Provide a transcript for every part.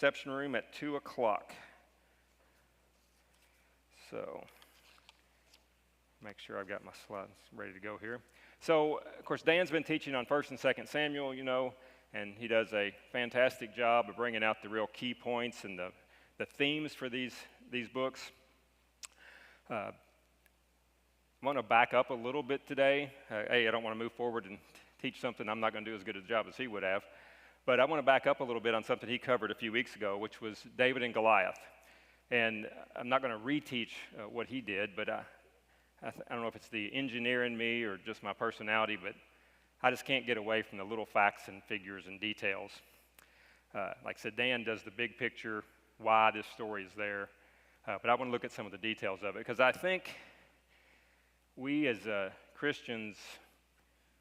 reception room at 2 o'clock. So, make sure I've got my slides ready to go here. So, of course, Dan's been teaching on 1st and 2nd Samuel, and he does a fantastic job of bringing out the real key points and the themes for these books. I want to back up a little bit today. I don't want to move forward and teach something I'm not going to do as good a job as he would have. But I want to back up a little bit on something he covered a few weeks ago, which was David and Goliath. And I'm not going to reteach what he did, but I don't know if it's the engineer in me or just my personality, but I just can't get away from the little facts and figures and details. Like I said, Dan does the big picture, why this story is there. But I want to look at some of the details of it, because I think we as Christians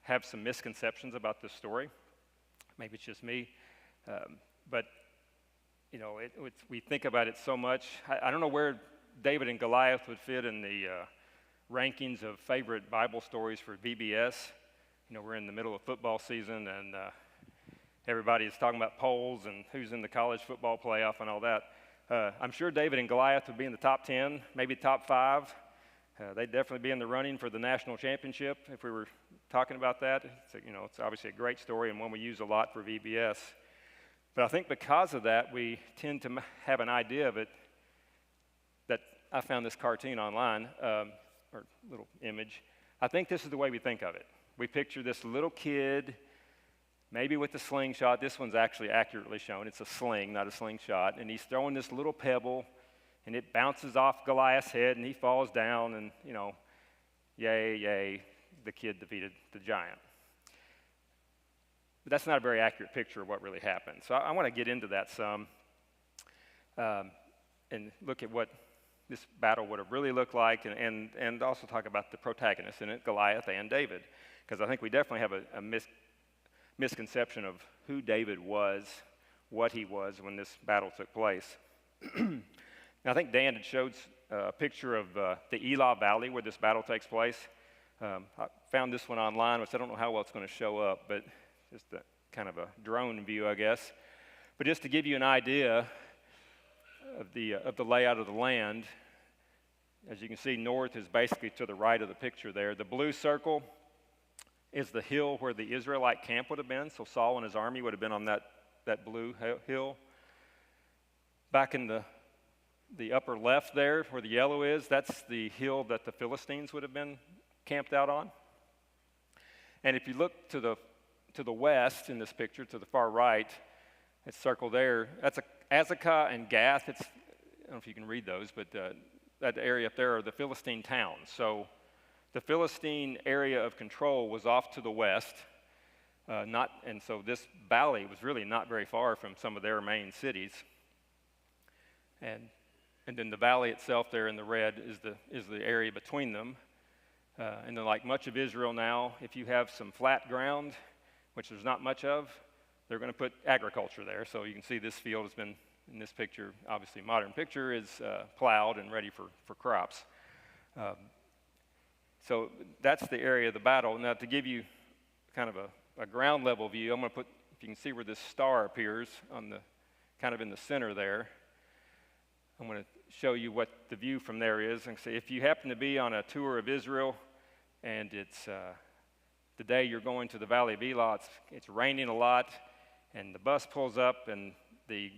have some misconceptions about this story. Maybe it's just me, but we think about it so much. I don't know where David and Goliath would fit in the rankings of favorite Bible stories for VBS. We're in the middle of football season, and everybody's talking about polls and who's in the college football playoff and all that. I'm sure David and Goliath would be in the top 10, maybe top 5. They'd definitely be in the running for the national championship if we were talking about that. It's obviously a great story and one we use a lot for VBS. But I think because of that, we tend to have an idea of it. That I found this cartoon online, or little image. I think this is the way we think of it. We picture this little kid, maybe with a slingshot. This one's actually accurately shown. It's a sling, not a slingshot. And he's throwing this little pebble, and it bounces off Goliath's head, and he falls down, and, yay, yay, the kid defeated the giant. But that's not a very accurate picture of what really happened. So I want to get into that some and look at what this battle would have really looked like, and also talk about the protagonists in it, Goliath and David, because I think we definitely have a misconception of who David was, what he was when this battle took place. Now, I think Dan had showed a picture of the Elah Valley where this battle takes place. I found this one online, which I don't know how well it's going to show up, but just a kind of a drone view, I guess. But just to give you an idea of the layout of the land, as you can see, north is basically to the right of the picture there. The blue circle is the hill where the Israelite camp would have been, so Saul and his army would have been on that blue hill. Back in the upper left there, where the yellow is, that's the hill that the Philistines would have been camped out on. And if you look to the west in this picture, to the far right, it's circled there. That's Azekah and Gath. I don't know if you can read those, but that area up there are the Philistine towns. So the Philistine area of control was off to the west, and so this valley was really not very far from some of their main cities. And then the valley itself there in the red is the area between them. And then, like much of Israel now, if you have some flat ground, which there's not much of, they're going to put agriculture there. So you can see this field has been, in this picture, obviously modern picture, is plowed and ready for crops. So that's the area of the battle. Now, to give you kind of a ground level view, I'm going to put, if you can see where this star appears on the kind of in the center there, I'm going to show you what the view from there is. And say, if you happen to be on a tour of Israel, and it's the day you're going to the Valley of Elah, it's raining a lot, and the bus pulls up, and the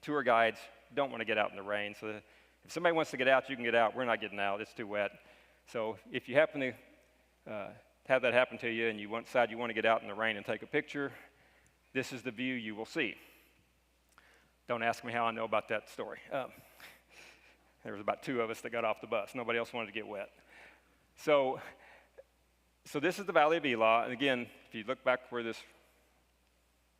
tour guides don't want to get out in the rain. So if somebody wants to get out, you can get out. We're not getting out. It's too wet. So if you happen to have that happen to you, and you decide you want to get out in the rain and take a picture, this is the view you will see. Don't ask me how I know about that story. There was about 2 of us that got off the bus. Nobody else wanted to get wet. So this is the Valley of Elah. And again, if you look back where this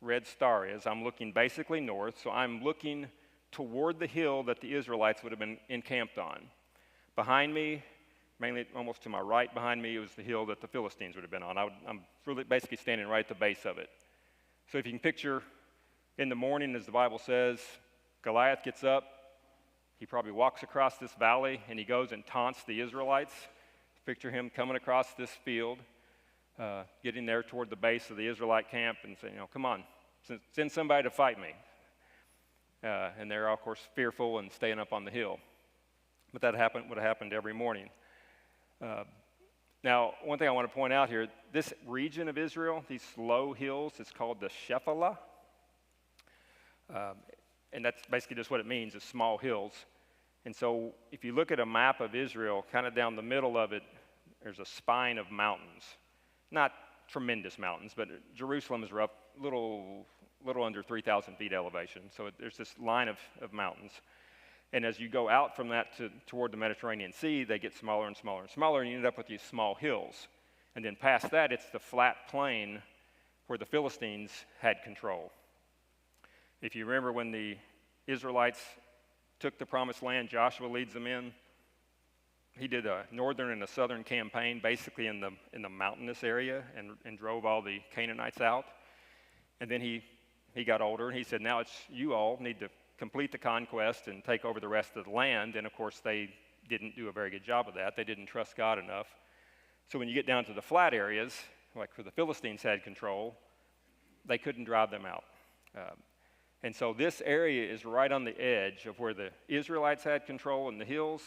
red star is, I'm looking basically north. So I'm looking toward the hill that the Israelites would have been encamped on. Behind me, mainly almost to my right behind me, was the hill that the Philistines would have been on. I'm really basically standing right at the base of it. So if you can picture, in the morning, as the Bible says, Goliath gets up. He probably walks across this valley, and he goes and taunts the Israelites. Picture him coming across this field, getting there toward the base of the Israelite camp and saying, come on, send somebody to fight me. and they're, of course, fearful and staying up on the hill. But that would have happened every morning. Now, one thing I want to point out here, this region of Israel, these low hills, it's called the Shephelah. And that's basically just what it means, is small hills. And so if you look at a map of Israel, kind of down the middle of it, there's a spine of mountains. Not tremendous mountains, but Jerusalem is rough, little under 3,000 feet elevation. So there's this line of mountains. And as you go out from that toward the Mediterranean Sea, they get smaller and smaller and smaller, and you end up with these small hills. And then past that, it's the flat plain where the Philistines had control. If you remember when the Israelites took the promised land, Joshua leads them in. He did a northern and a southern campaign, basically in the mountainous area, and drove all the Canaanites out. And then he got older, and he said, now you all need to complete the conquest and take over the rest of the land. And of course, they didn't do a very good job of that. They didn't trust God enough. So when you get down to the flat areas, like where the Philistines had control, they couldn't drive them out. And so this area is right on the edge of where the Israelites had control in the hills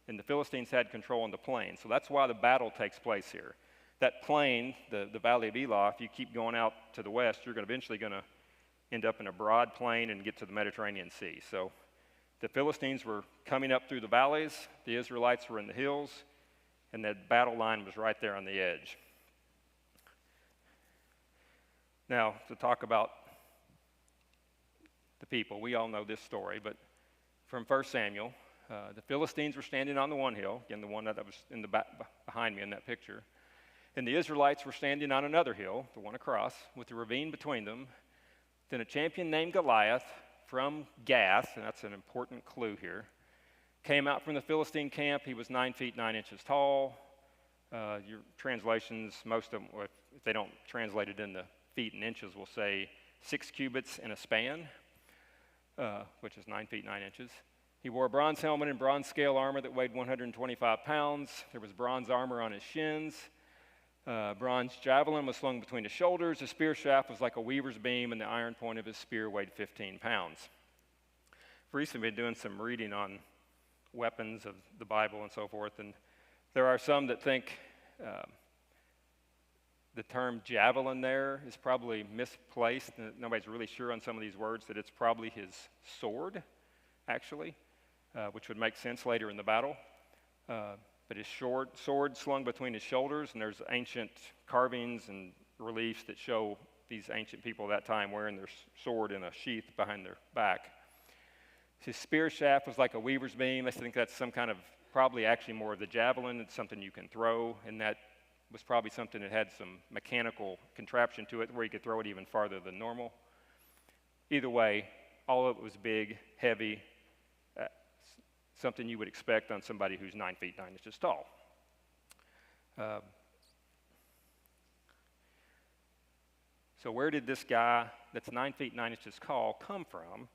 and the Philistines had control in the plain. So that's why the battle takes place here. That plain, the Valley of Elah, if you keep going out to the west, you're eventually going to end up in a broad plain and get to the Mediterranean Sea. So the Philistines were coming up through the valleys, the Israelites were in the hills, and that battle line was right there on the edge. Now, to talk about the people, we all know this story, but from 1 Samuel, the Philistines were standing on the one hill, again, the one that was in the back behind me in that picture, and the Israelites were standing on another hill, the one across, with the ravine between them. Then a champion named Goliath from Gath, and that's an important clue here, came out from the Philistine camp. He was 9 feet 9 inches tall. Your translations, most of them, if they don't translate it in the feet and inches, will say 6 cubits in a span, which is 9 feet 9 inches. He wore a bronze helmet and bronze scale armor that weighed 125 pounds. There was bronze armor on his shins. Bronze javelin was slung between his shoulders. His spear shaft was like a weaver's beam, and the iron point of his spear weighed 15 pounds. I've recently been doing some reading on weapons of the Bible and so forth, and there are some that think the term javelin there is probably misplaced. Nobody's really sure on some of these words that it's probably his sword, actually, which would make sense later in the battle. But his sword slung between his shoulders, and there's ancient carvings and reliefs that show these ancient people of that time wearing their sword in a sheath behind their back. His spear shaft was like a weaver's beam. I think that's some kind of, probably actually more of the javelin. It's something you can throw, and that was probably something that had some mechanical contraption to it where you could throw it even farther than normal. Either way, all of it was big, heavy, something you would expect on somebody who's 9 feet 9 inches tall. So where did this guy that's 9 feet 9 inches tall come from?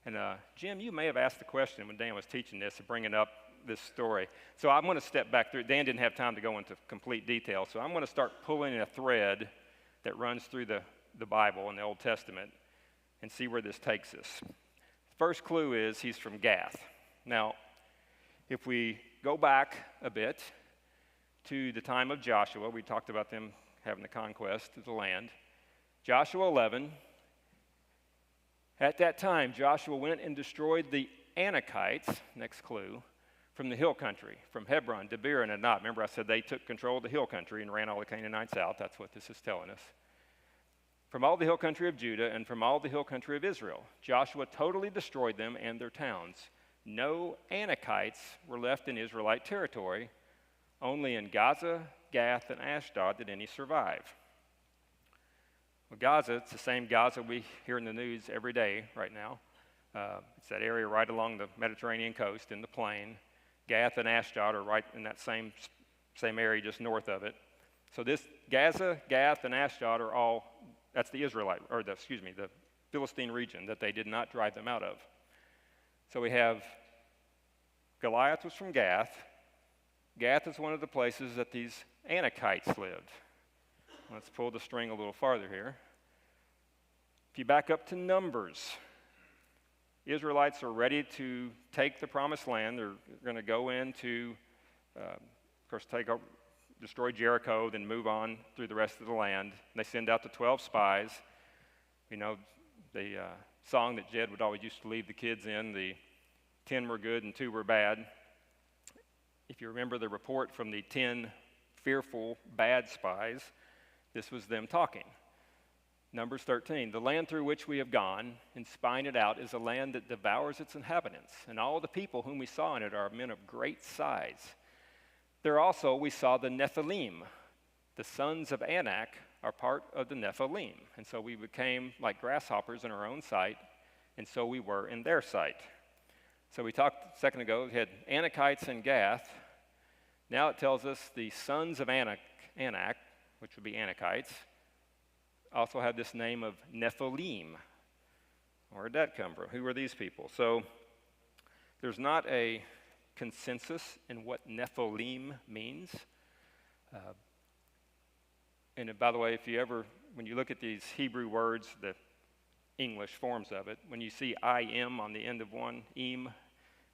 And Jim, you may have asked the question when Dan was teaching this, bringing up this story. So I'm going to step back through it. Dan didn't have time to go into complete detail, so I'm going to start pulling a thread that runs through the Bible and the Old Testament and see where this takes us. First clue is he's from Gath. Now, if we go back a bit to the time of Joshua, we talked about them having the conquest of the land. Joshua 11, at that time, Joshua went and destroyed the Anakites, next clue, from the hill country, from Hebron, Debir, and Anat. Remember I said they took control of the hill country and ran all the Canaanites out. That's what this is telling us. From all the hill country of Judah and from all the hill country of Israel, Joshua totally destroyed them and their towns. No Anakites were left in Israelite territory. Only in Gaza, Gath, and Ashdod did any survive. Well, Gaza, it's the same Gaza we hear in the news every day right now. It's that area right along the Mediterranean coast in the plain. Gath and Ashdod are right in that same area just north of it. So this Gaza, Gath, and Ashdod are all, that's the the Philistine region that they did not drive them out of. So we have Goliath was from Gath. Gath is one of the places that these Anakites lived. Let's pull the string a little farther here. If you back up to Numbers, Israelites are ready to take the promised land. They're going to go into, of course, destroy Jericho, then move on through the rest of the land. They send out the 12 spies. You know, the song that Jed would always used to leave the kids in, the 10 were good and 2 were bad. If you remember the report from the 10 fearful bad spies, this was them talking. Numbers 13, the land through which we have gone and spying it out is a land that devours its inhabitants, and all the people whom we saw in it are men of great size. There also we saw the Nephilim. The sons of Anak are part of the Nephilim, and so we became like grasshoppers in our own sight, and so we were in their sight. So we talked a second ago, we had Anakites and Gath. Now it tells us the sons of Anak, which would be Anakites, also have this name of Nephilim. Where did that come from? Who are these people? So there's not a consensus in what Nephilim means. And by the way, when you look at these Hebrew words, the English forms of it, when you see im on the end of one,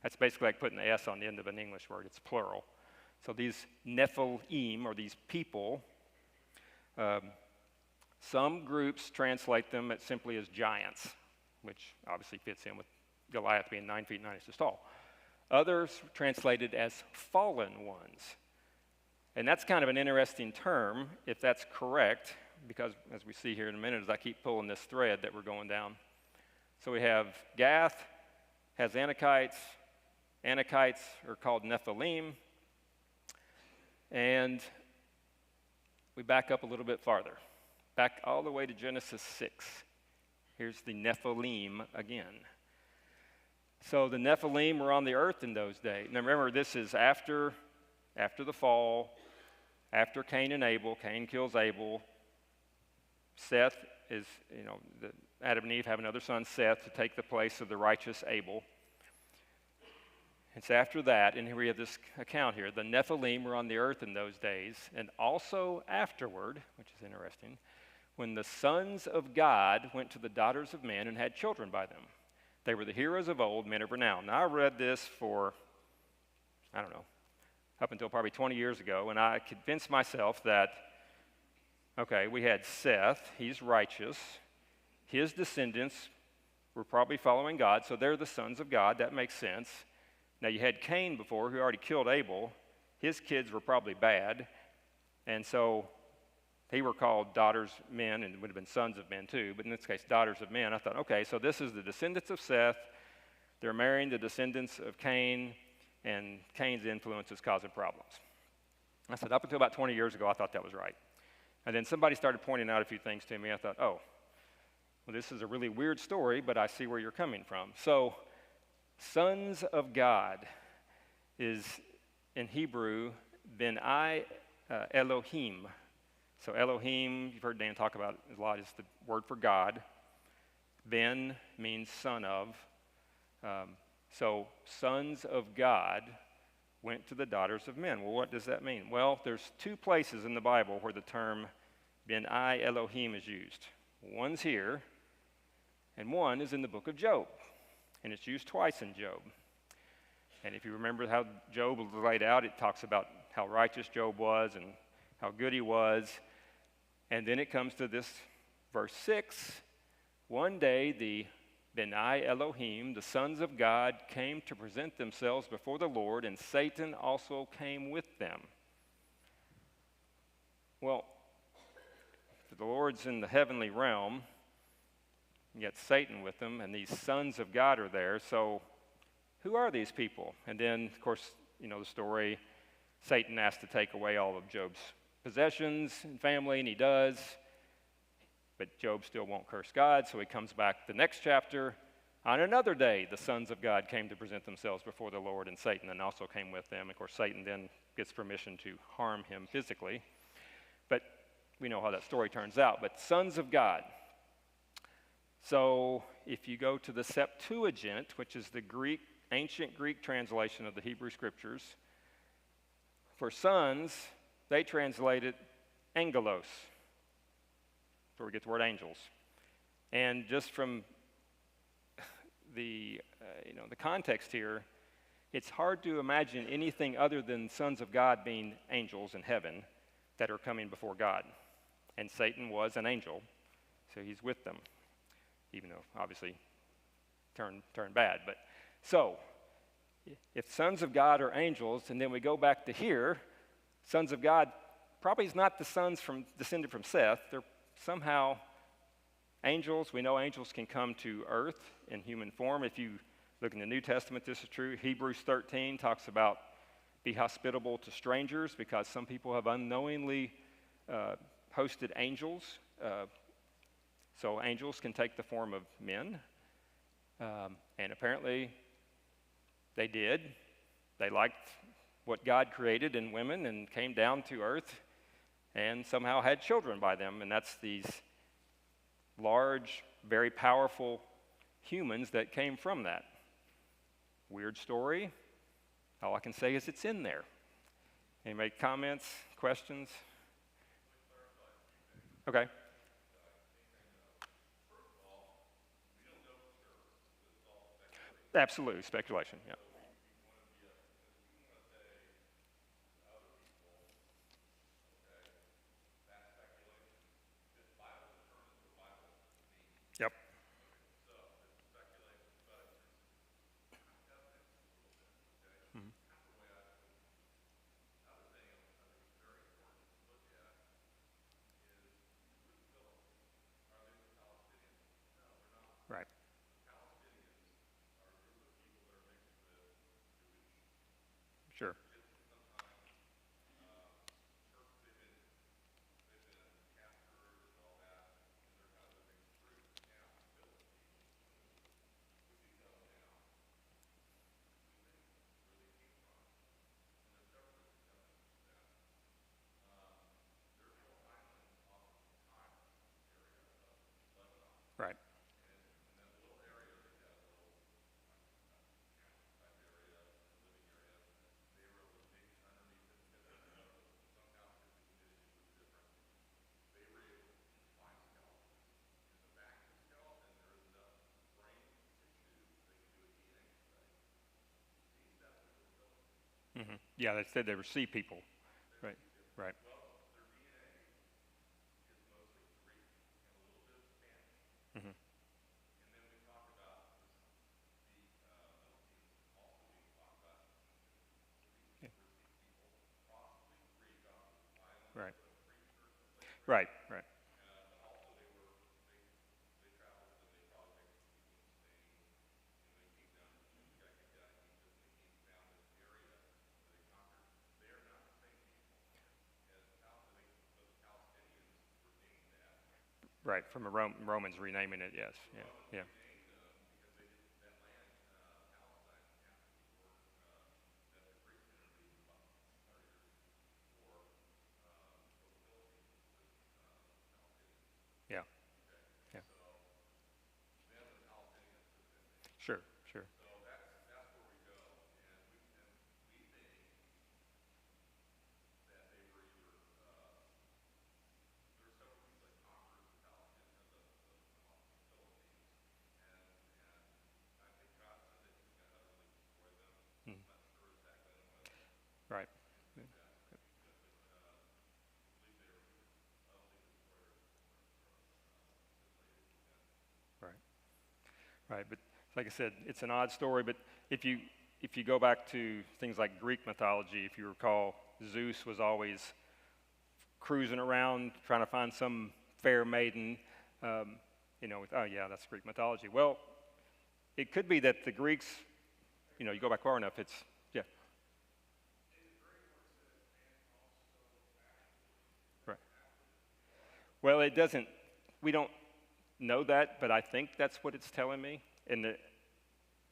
that's basically like putting the s on the end of an English word. It's plural. So these Nephilim, or these people, some groups translate them simply as giants, which obviously fits in with Goliath being 9 feet 9 inches tall. Others translated as fallen ones. And that's kind of an interesting term, if that's correct, because as we see here in a minute, as I keep pulling this thread that we're going down. So we have Gath has Anakites. Anakites are called Nephilim. And we back up a little bit farther, back all the way to Genesis 6. Here's the Nephilim again. So the Nephilim were on the earth in those days. Now remember, this is after the fall, after Cain and Abel. Cain kills Abel. Seth is, Adam and Eve have another son, Seth, to take the place of the righteous Abel. It's after that, and here we have this account here. The Nephilim were on the earth in those days, and also afterward, which is interesting, when the sons of God went to the daughters of men and had children by them. They were the heroes of old, men of renown. Now, I read this for, up until probably 20 years ago, and I convinced myself that, okay, we had Seth, he's righteous. His descendants were probably following God, so they're the sons of God. That makes sense. Now, you had Cain before, who already killed Abel. His kids were probably bad, and so they were called daughters of men, and it would have been sons of men too, but in this case, daughters of men. I thought, okay, so this is the descendants of Seth. They're marrying the descendants of Cain, and Cain's influence is causing problems. I said, up until about 20 years ago, I thought that was right. And then somebody started pointing out a few things to me. I thought, oh, well, this is a really weird story, but I see where you're coming from. So, sons of God is, in Hebrew, Ben-I Elohim. So Elohim, you've heard Dan talk about it a lot, is the word for God. Ben means son of. So sons of God went to the daughters of men. Well, what does that mean? Well, there's 2 places in the Bible where the term Ben-I Elohim is used. One's here, and one is in the book of Job. And it's used twice in Job. And if you remember how Job was laid out, it talks about how righteous Job was and how good he was. And then it comes to this verse 6. One day the Ben-I Elohim, the sons of God, came to present themselves before the Lord, and Satan also came with them. Well, the Lord's in the heavenly realm, yet Satan with them, and these sons of God are there. So who are these people? And then, of course, the story, Satan asked to take away all of Job's possessions and family, and he does. But Job still won't curse God, so he comes back the next chapter. On another day, the sons of God came to present themselves before the Lord, and Satan then also came with them. Of course, Satan then gets permission to harm him physically. But we know how that story turns out. But sons of God. So if you go to the Septuagint, which is the ancient Greek translation of the Hebrew Scriptures, for sons, they translate it angelos. That's where we get the word angels. And just from the context here, it's hard to imagine anything other than sons of God being angels in heaven that are coming before God. And Satan was an angel, so he's with them, even though obviously turned bad. But so, if sons of God are angels, and then we go back to here, sons of God probably is not the sons descended from Seth. They're somehow angels. We know angels can come to earth in human form. If you look in the New Testament, this is true. Hebrews 13 talks about be hospitable to strangers, because some people have unknowingly hosted angels. So angels can take the form of men. And apparently they did. They liked what God created in women and came down to earth and somehow had children by them. And that's these large, very powerful humans that came from that. Weird story. All I can say is it's in there. Any comments, questions? Okay. Absolutely, speculation, yeah. Yep. Mhm. Right. Sure. Right. Yeah, they said they were sea people. Right. Right. Hmm. Yeah. Right. Right. Right. Right. From a Romans renaming it. Yes. Yeah. Yeah. Yeah. Yeah. Sure. Sure. Mm. Right. Yeah. Right. Right. But like I said, it's an odd story. But if you go back to things like Greek mythology, if you recall, Zeus was always cruising around trying to find some fair maiden. Um, oh yeah, that's Greek mythology. Well, it could be that the Greeks, you go back far enough, it's, yeah. Right. Well, it doesn't, we don't know that, but I think that's what it's telling me.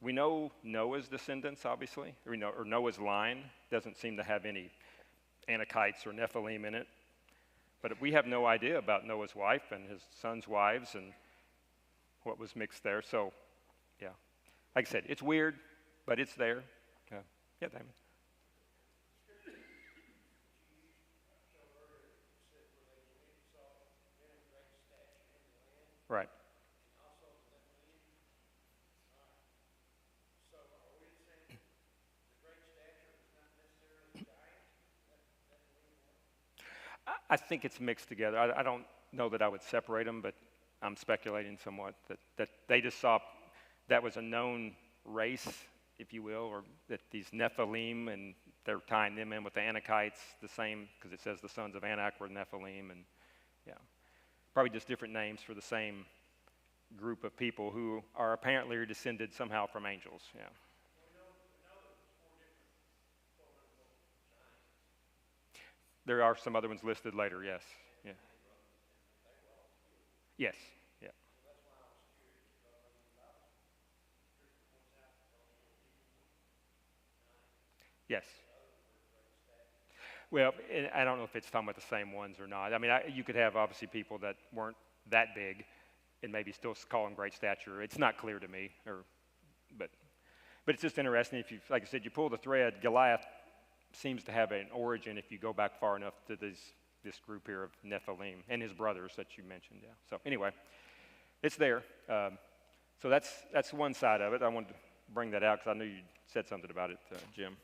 We know Noah's descendants, obviously, or Noah's line doesn't seem to have any Anakites or Nephilim in it. But we have no idea about Noah's wife and his sons' wives and what was mixed there. So, yeah. Like I said, it's weird, but it's there. Yeah, Damon. Right. I think it's mixed together. I don't know that I would separate them, but I'm speculating somewhat that they just saw that was a known race, if you will, or that these Nephilim, and they're tying them in with the Anakites, the same, because it says the sons of Anak were Nephilim, and yeah, probably just different names for the same group of people who are apparently descended somehow from angels. Yeah. There are some other ones listed later, yes. Yeah. Yes. Yeah. Yes. Well, I don't know if it's talking about the same ones or not. I mean, you could have obviously people that weren't that big and maybe still call them great stature. It's not clear to me, but it's just interesting. If you, like I said, you pull the thread, Goliath seems to have an origin if you go back far enough to this group here of Nephilim and his brothers that you mentioned. Yeah. So anyway, it's there. So that's one side of it. I wanted to bring that out because I knew you said something about it, Jim.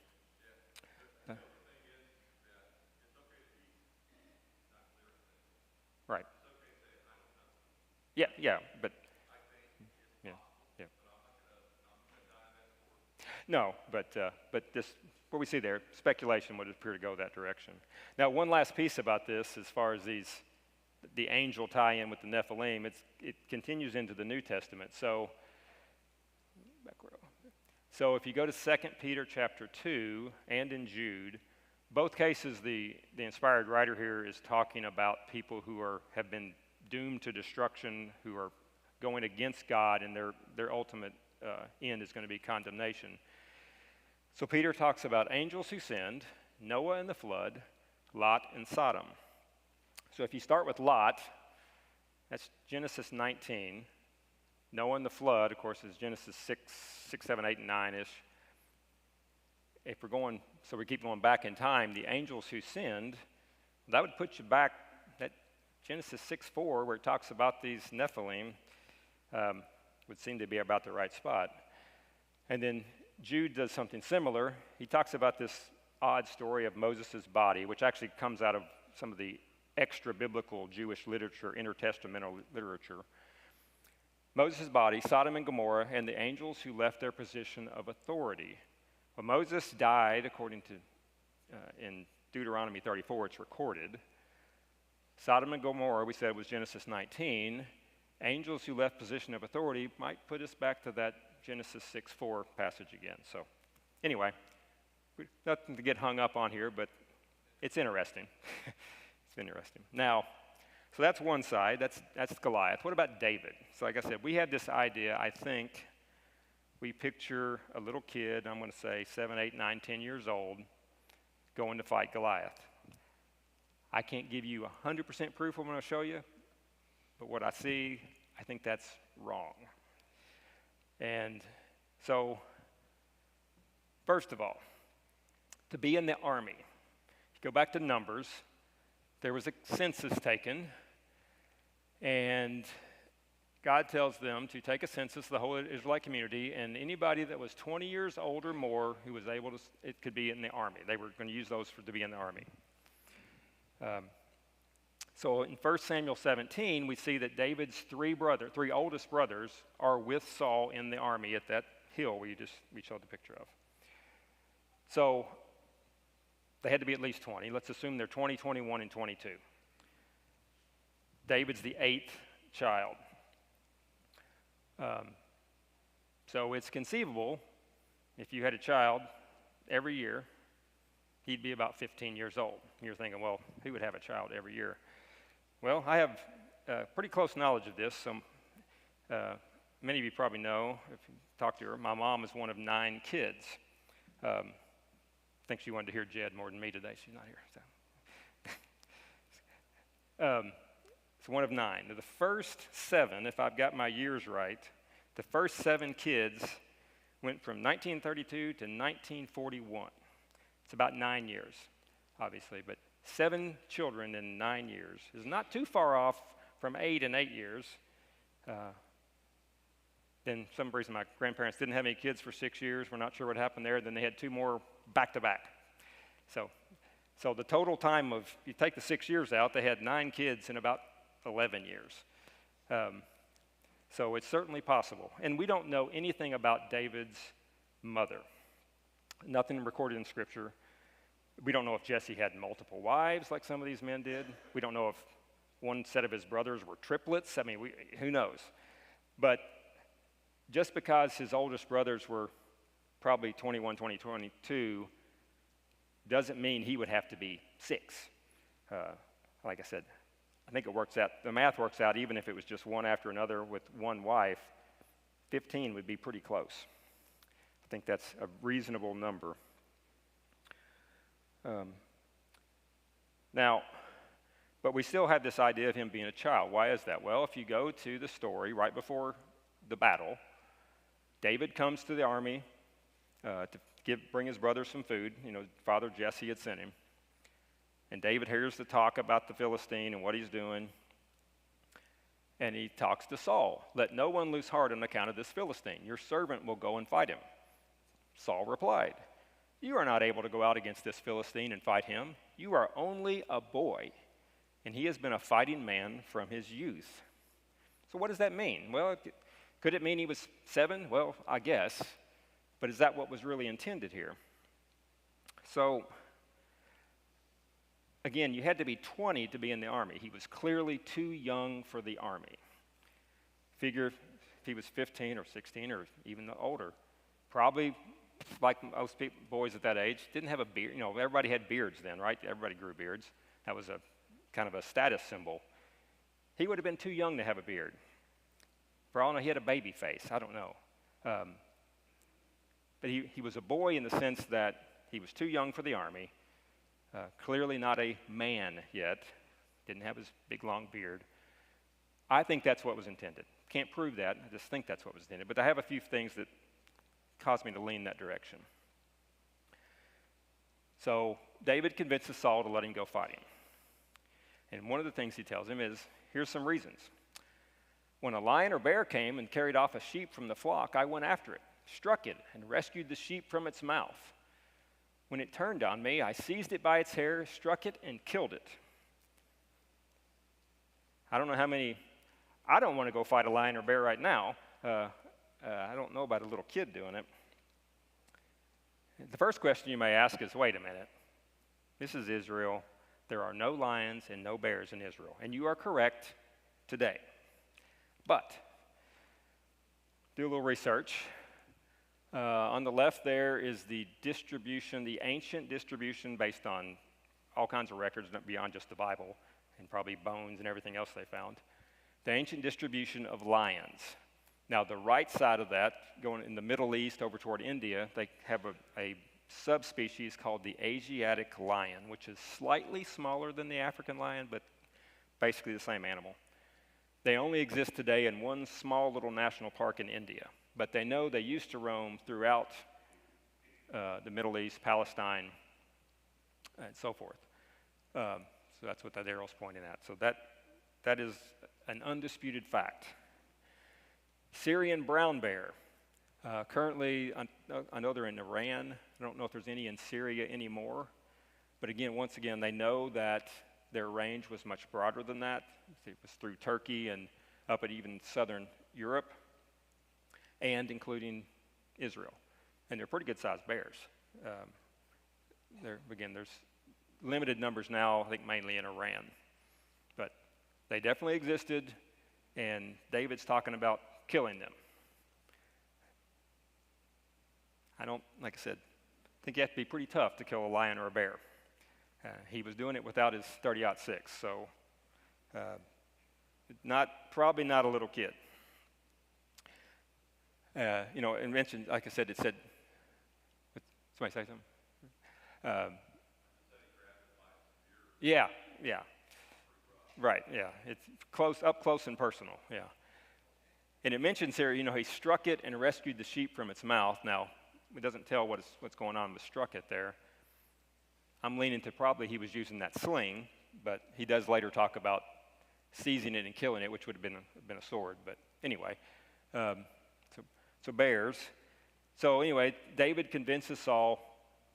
Right. Yeah, but yeah, yeah. No, but this what we see there, speculation would appear to go that direction. Now, one last piece about this, as far as the angel tie-in with the Nephilim, it continues into the New Testament. So, back row. So if you go to 2 Peter chapter 2 and in Jude, both cases the inspired writer here is talking about people who have been doomed to destruction, who are going against God, and their ultimate end is going to be condemnation. So Peter talks about angels who sinned, Noah and the flood, Lot and Sodom. So if you start with Lot, that's Genesis 19. Noah and the flood, of course, is Genesis 6, 7, 8, and 9-ish. If we're going, so we keep going back in time, the angels who sinned, that would put you back at Genesis 6:4, where it talks about these Nephilim, would seem to be about the right spot. And then Jude does something similar. He talks about this odd story of Moses' body, which actually comes out of some of the extra-biblical Jewish literature, intertestamental literature. Moses' body, Sodom and Gomorrah, and the angels who left their position of authority. Well, Moses died, according to, in Deuteronomy 34, it's recorded. Sodom and Gomorrah, we said, was Genesis 19. Angels who left position of authority might put us back to that Genesis 6:4 passage again. So anyway, nothing to get hung up on here, but it's interesting. It's interesting. Now, so that's one side. That's Goliath. What about David? So like I said, we had this idea, I think, we picture a little kid, I'm going to say 7, 8, 9, 10 years old, going to fight Goliath. I can't give you 100% proof I'm going to show you, but what I see, I think that's wrong. And so, first of all, to be in the army, if you go back to Numbers, there was a census taken, and God tells them to take a census, the whole Israelite community, and anybody that was 20 years old or more who was able to, it could be in the army. They were going to use those to be in the army. So in 1 Samuel 17, we see that David's three oldest brothers are with Saul in the army at that hill we showed the picture of. So they had to be at least 20. Let's assume they're 20, 21, and 22. David's the 8th child. So it's conceivable if you had a child every year, he'd be about 15 years old. You're thinking, well, who would have a child every year? Well, I have pretty close knowledge of this. So many of you probably know, if you talk to her, my mom is one of 9 kids. I think she wanted to hear Jed more than me today. She's not here. So. It's one of 9. Now, the first 7, if I've got my years right, the first 7 kids went from 1932 to 1941. It's about 9 years, obviously, but 7 children in 9 years is not too far off from 8 and 8 years. Then, for some reason, my grandparents didn't have any kids for 6 years. We're not sure what happened there. Then they had 2 more back to back. So So the total time of, you take the 6 years out, they had 9 kids in about 11 years. So it's certainly possible. And we don't know anything about David's mother. Nothing recorded in Scripture. We don't know if Jesse had multiple wives like some of these men did. We don't know if one set of his brothers were triplets. I mean, who knows? But just because his oldest brothers were probably 21, 22, doesn't mean he would have to be 6. Like I said, I think it works out, the math works out, even if it was just one after another with one wife, 15 would be pretty close. I think that's a reasonable number. Now, but we still have this idea of him being a child. Why is that? Well, if you go to the story right before the battle, David comes to the army to bring his brother some food. You know, Father Jesse had sent him. And David hears the talk about the Philistine and what he's doing. And he talks to Saul. Let no one lose heart on account of this Philistine. Your servant will go and fight him. Saul replied, you are not able to go out against this Philistine and fight him. You are only a boy, and he has been a fighting man from his youth. So what does that mean? Well, could it mean he was 7? Well, I guess. But is that what was really intended here? So, again, you had to be 20 to be in the army. He was clearly too young for the army. Figure if he was 15 or 16 or even older, probably like most boys at that age, didn't have a beard. You know, everybody had beards then, right? Everybody grew beards. That was a kind of a status symbol. He would have been too young to have a beard. For all I know, he had a baby face. I don't know. But he was a boy in the sense that he was too young for the army, clearly not a man yet, didn't have his big long beard. I think that's what was intended. Can't prove that, I just think that's what was intended. But I have a few things that caused me to lean that direction. So David convinces Saul to let him go fight him. And one of the things he tells him is, here's some reasons. When a lion or bear came and carried off a sheep from the flock, I went after it, struck it, and rescued the sheep from its mouth. When it turned on me, I seized it by its hair, struck it, and killed it. I don't know how many, I don't want to go fight a lion or bear right now. I don't know about a little kid doing it. The first question you may ask is, wait a minute. This is Israel. There are no lions and no bears in Israel. And you are correct today. But, do a little research. On the left there is the distribution, the ancient distribution based on all kinds of records beyond just the Bible and probably bones and everything else they found. The ancient distribution of lions. Now the right side of that, going in the Middle East over toward India, they have a subspecies called the Asiatic lion, which is slightly smaller than the African lion, but basically the same animal. They only exist today in one small little national park in India. But they know they used to roam throughout the Middle East, Palestine, and so forth. So that's what that arrow's pointing at. So that is an undisputed fact. Syrian brown bear. Currently, I know they're in Iran. I don't know if there's any in Syria anymore. But again, once again, they know that their range was much broader than that. It was through Turkey and up at even southern Europe, and including Israel. And they're pretty good-sized bears. There's limited numbers now, I think mainly in Iran. But they definitely existed, and David's talking about killing them. Like I said, I think you have to be pretty tough to kill a lion or a bear. He was doing it without his 30-06, so probably not a little kid. And mentioned, like I said, somebody say something? Yeah, right, yeah. It's up close and personal, yeah. And it mentions here, he struck it and rescued the sheep from its mouth. Now, it doesn't tell what's going on with struck it there. I'm leaning to probably he was using that sling, but he does later talk about seizing it and killing it, which would have been a sword. But anyway, so bears. So anyway, David convinces Saul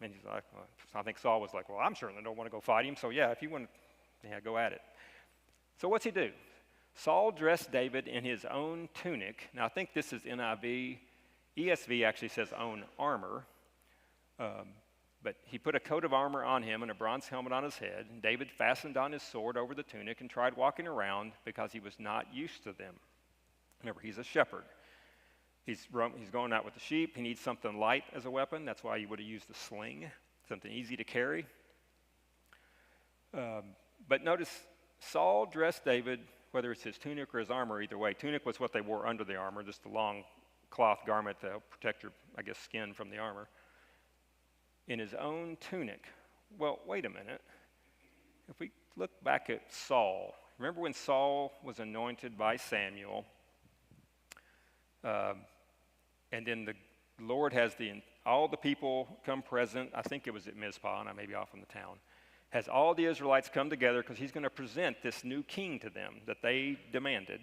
And he's like, well, I think Saul was like, well, I'm certainly don't want to go fight him, so yeah, if you want to, yeah, go at it. So what's he do? Saul dressed David in his own tunic. Now, I think this is NIV. ESV actually says own armor. But he put a coat of armor on him and a bronze helmet on his head. And David fastened on his sword over the tunic and tried walking around because he was not used to them. Remember, he's a shepherd. He's going out with the sheep. He needs something light as a weapon. That's why he would have used a sling, something easy to carry. But notice, Saul dressed David, whether it's his tunic or his armor, either way. Tunic was what they wore under the armor, just a long cloth garment to help protect your, I guess, skin from the armor. In his own tunic. Well, wait a minute. If we look back at Saul, remember when Saul was anointed by Samuel, and then the Lord has all the people come present. I think it was at Mizpah, and I may be off in the town. Has all the Israelites come together because he's going to present this new king to them that they demanded.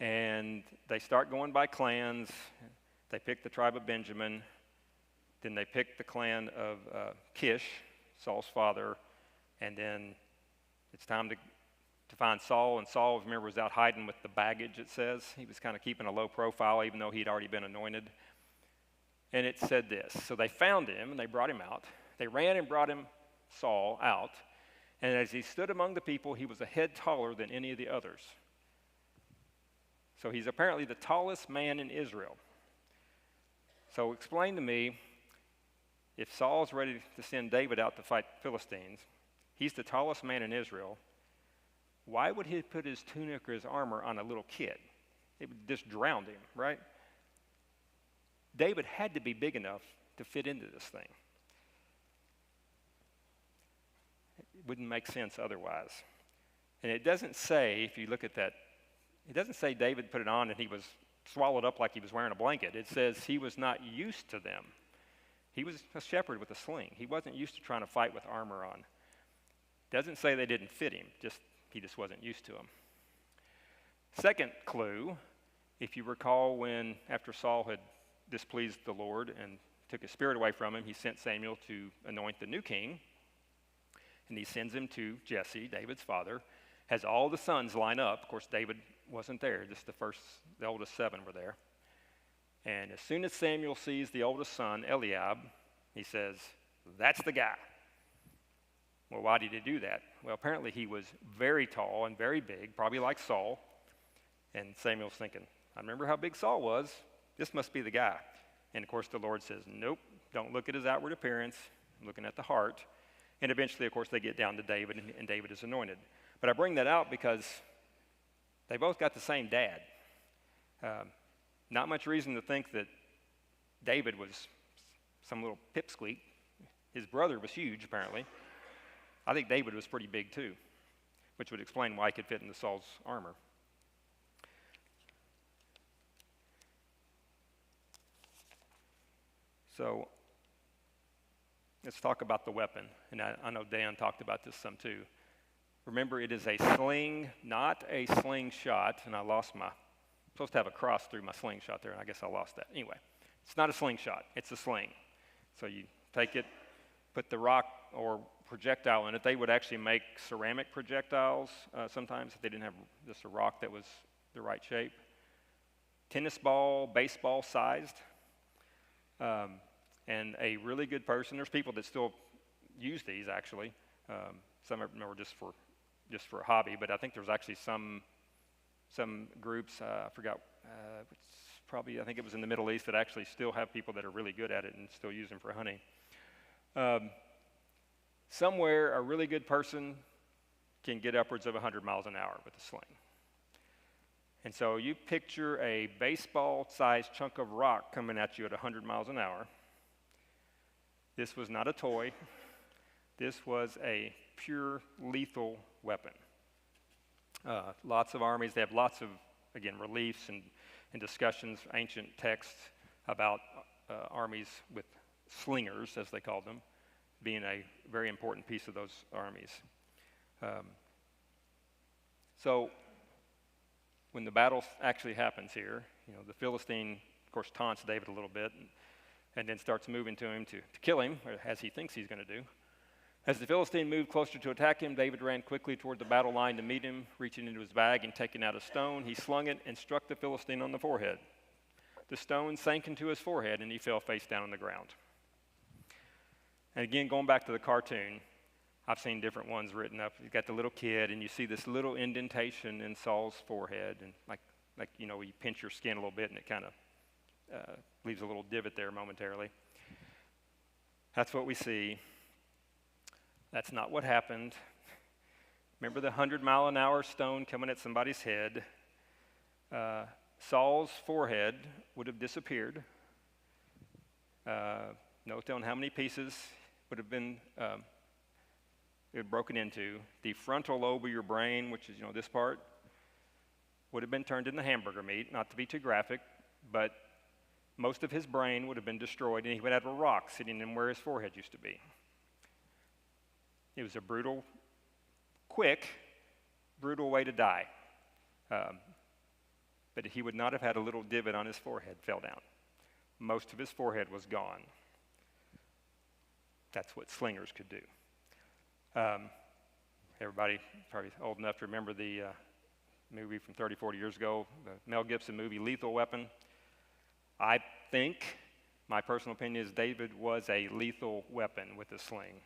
And they start going by clans. They pick the tribe of Benjamin. Then they pick the clan of Kish, Saul's father. And then it's time to find Saul. And Saul, remember, was out hiding with the baggage, it says. He was kind of keeping a low profile, even though he'd already been anointed. And it said this. So they found him, and they brought him out. They ran and brought him, Saul, out. And as he stood among the people, he was a head taller than any of the others. So he's apparently the tallest man in Israel. So explain to me, if Saul's ready to send David out to fight Philistines, he's the tallest man in Israel, why would he put his tunic or his armor on a little kid? It would just drown him, right? David had to be big enough to fit into this thing. It wouldn't make sense otherwise. And it doesn't say, if you look at that, it doesn't say David put it on and he was swallowed up like he was wearing a blanket. It says he was not used to them. He was a shepherd with a sling. He wasn't used to trying to fight with armor on. It doesn't say they didn't fit him, he just wasn't used to them. Second clue, if you recall when, after Saul had displeased the Lord and took his spirit away from him, he sent Samuel to anoint the new king. And he sends him to Jesse, David's father, has all the sons line up. Of course, David wasn't there, just the oldest 7 were there. And as soon as Samuel sees the oldest son, Eliab, he says, that's the guy. Well, why did he do that? Well, apparently he was very tall and very big, probably like Saul. And Samuel's thinking, I remember how big Saul was. This must be the guy. And of course, the Lord says, nope, don't look at his outward appearance. I'm looking at the heart. And eventually, of course, they get down to David, and David is anointed. But I bring that out because they both got the same dad. Not much reason to think that David was some little pipsqueak. His brother was huge, apparently. I think David was pretty big, too, which would explain why he could fit into Saul's armor. So let's talk about the weapon. And I know Dan talked about this some, too. Remember, it is a sling, not a slingshot. And I'm supposed to have a cross through my slingshot there, and I guess I lost that. Anyway, it's not a slingshot. It's a sling. So you take it, put the rock or projectile in it. They would actually make ceramic projectiles sometimes if they didn't have just a rock that was the right shape. Tennis ball, baseball sized. And a really good person. There's people that still use these, actually. Some of them are just for a hobby, but I think there's actually some groups, I forgot, I think it was in the Middle East, that actually still have people that are really good at it and still use them for hunting. Somewhere, a really good person can get upwards of 100 miles an hour with a sling. And so you picture a baseball-sized chunk of rock coming at you at 100 miles an hour. This was not a toy. This was a pure lethal weapon. Lots of armies, they have lots of, again, reliefs and discussions, ancient texts about armies with slingers, as they called them, being a very important piece of those armies. So when the battle actually happens here, the Philistine, of course, taunts David a little bit. and then starts moving to him to kill him, or as he thinks he's going to do. As the Philistine moved closer to attack him, David ran quickly toward the battle line to meet him. Reaching into his bag and taking out a stone, he slung it and struck the Philistine on the forehead. The stone sank into his forehead, and he fell face down on the ground. And again, going back to the cartoon, I've seen different ones written up. You've got the little kid, and you see this little indentation in Saul's forehead, and like you pinch your skin a little bit, and it kind of leaves a little divot there momentarily. That's what we see. That's not what happened. Remember the 100-mile-an-hour stone coming at somebody's head? Saul's forehead would have disappeared. Note down how many pieces would have been broken into. The frontal lobe of your brain, which is this part, would have been turned into hamburger meat. Not to be too graphic, but most of his brain would have been destroyed, and he would have a rock sitting in where his forehead used to be. It was a brutal, quick, brutal way to die. But he would not have had a little divot on his forehead fell down. Most of his forehead was gone. That's what slingers could do. Everybody probably old enough to remember the movie from 30, 40 years ago, the Mel Gibson movie, Lethal Weapon. I think, my personal opinion is David was a lethal weapon with a sling.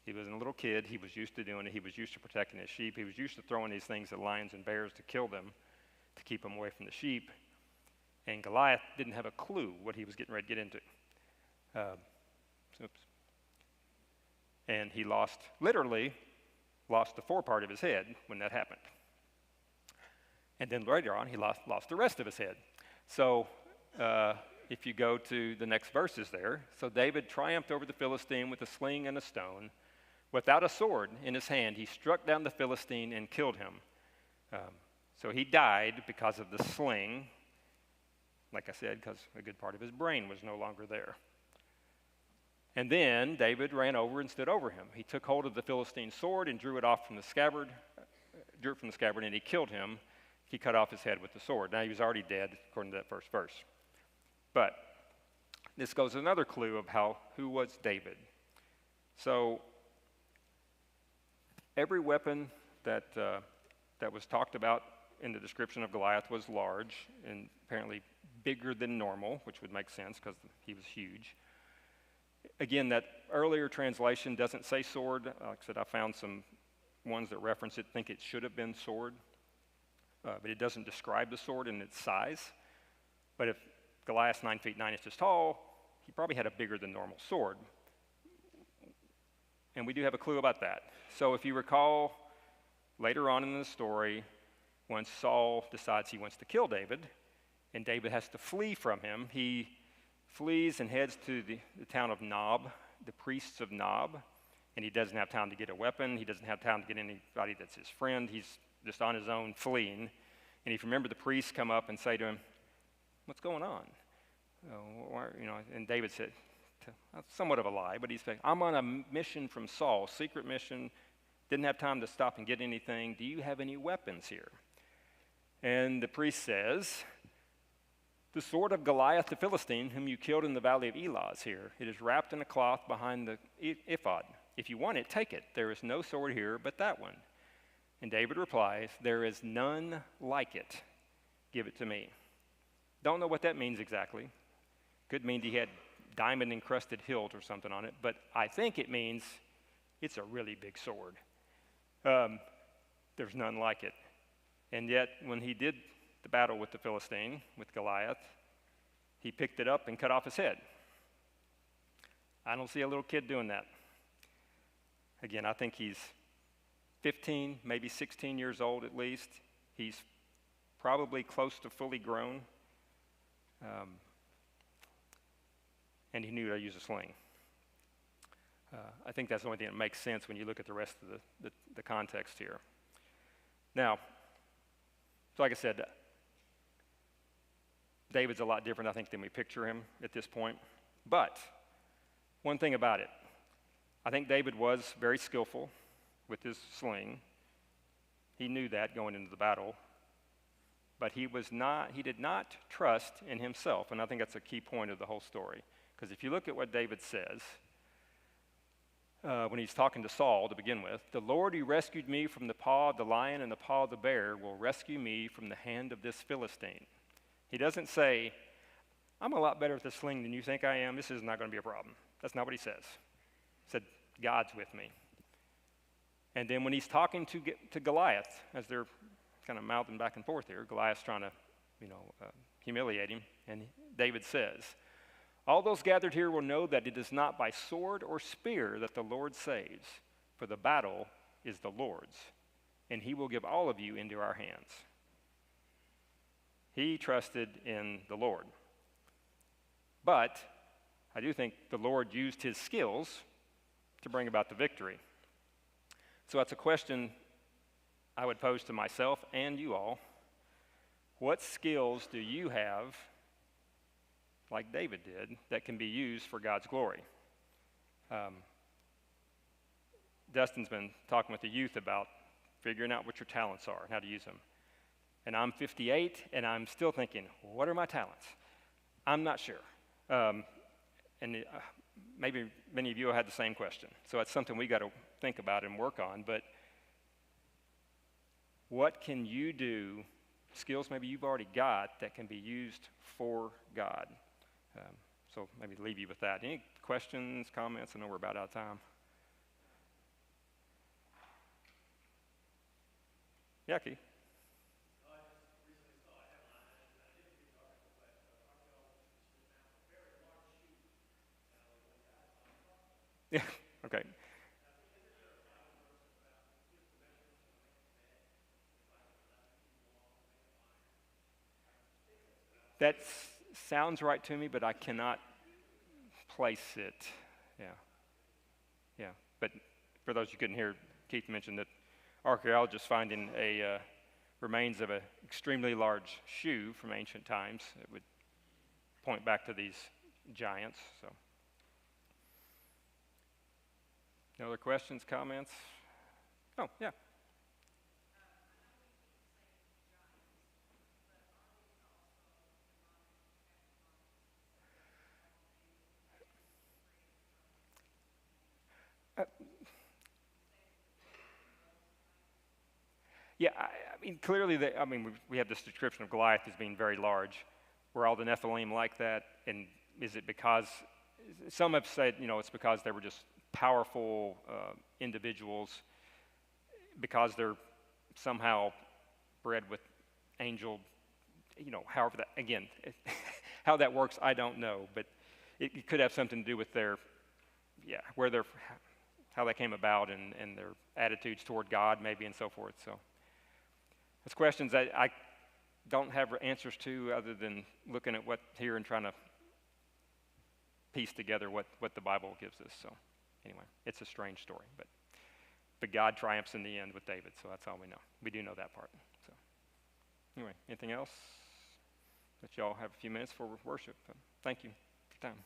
He was a little kid. He was used to doing it. He was used to protecting his sheep. He was used to throwing these things at lions and bears to kill them, to keep them away from the sheep. And Goliath didn't have a clue what he was getting ready to get into. And he literally lost the forepart of his head when that happened. And then later on, he lost the rest of his head. So if you go to the next verses there, so David triumphed over the Philistine with a sling and a stone. Without a sword in his hand, he struck down the Philistine and killed him. So he died because of the sling, like I said, because a good part of his brain was no longer there. And then David ran over and stood over him. He took hold of the Philistine's sword and drew it from the scabbard, and he killed him. He cut off his head with the sword. Now, he was already dead, according to that first verse. But this goes another clue of who was David. So every weapon that was talked about in the description of Goliath was large and apparently bigger than normal, which would make sense because he was huge. Again, that earlier translation doesn't say sword. Like I said, I found some ones that reference it, think it should have been sword, but it doesn't describe the sword in its size. But if Goliath's 9 feet 9 inches tall, he probably had a bigger than normal sword. And we do have a clue about that. So if you recall, later on in the story, when Saul decides he wants to kill David, and David has to flee from him, he flees and heads to the town of Nob, the priests of Nob, and he doesn't have time to get a weapon. He doesn't have time to get anybody that's his friend. He's just on his own fleeing. And if you remember, the priests come up and say to him, "What's going on?" And David said, somewhat of a lie, but he said, "I'm on a mission from Saul, secret mission, didn't have time to stop and get anything. Do you have any weapons here?" And the priest says, "The sword of Goliath the Philistine, whom you killed in the valley of Elah, is here. It is wrapped in a cloth behind the ephod. If you want it, take it. There is no sword here but that one." And David replies, "There is none like it. Give it to me." Don't know what that means exactly. Could mean he had diamond-encrusted hilt or something on it, but I think it means it's a really big sword. There's none like it. And yet, when he did the battle with the Philistine, with Goliath, he picked it up and cut off his head. I don't see a little kid doing that. Again, I think he's 15, maybe 16 years old at least. He's probably close to fully grown. And he knew how to use a sling. I think that's the only thing that makes sense when you look at the rest of the context here. Now, so like I said, David's a lot different, I think, than we picture him at this point. But one thing about it, I think David was very skillful with his sling. He knew that going into the battle. But he did not trust in himself, and I think that's a key point of the whole story. Because if you look at what David says, when he's talking to Saul to begin with, the Lord who rescued me from the paw of the lion and the paw of the bear will rescue me from the hand of this Philistine. He doesn't say, I'm a lot better at the sling than you think I am. This is not going to be a problem. That's not what he says. He said, God's with me. And then when he's talking to Goliath, as they're kind of mouthing back and forth here, Goliath's trying to, humiliate him, and David says, all those gathered here will know that it is not by sword or spear that the Lord saves, for the battle is the Lord's, and he will give all of you into our hands. He trusted in the Lord. But I do think the Lord used his skills to bring about the victory. So that's a question I would pose to myself and you all. What skills do you have, like David did, that can be used for God's glory? Dustin's been talking with the youth about figuring out what your talents are and how to use them. And I'm 58, and I'm still thinking, what are my talents? I'm not sure. Maybe many of you have had the same question. So it's something we got to think about and work on. But what can you do, skills maybe you've already got, that can be used for God? So maybe leave you with that. Any questions, comments? I know we're about out of time. Yeah, Keith. Yeah, okay. That sounds right to me, but I cannot place it. Yeah. But for those you couldn't hear, Keith mentioned that archaeologists finding remains of an extremely large shoe from ancient times. It would point back to these giants. So, no other questions, comments? Oh, yeah. Yeah, I mean, clearly, we have this description of Goliath as being very large. Were all the Nephilim like that? And is it because, some have said, it's because they were just powerful individuals, because they're somehow bred with angel, however that, again, how that works, I don't know. But it could have something to do with how they came about and their attitudes toward God, maybe, and so forth. So it's questions that I don't have answers to, other than looking at what here and trying to piece together what the Bible gives us. So anyway, it's a strange story, but God triumphs in the end with David, so that's all we know. We do know that part. So anyway, anything else? Let y'all have a few minutes for worship. Thank you for your time.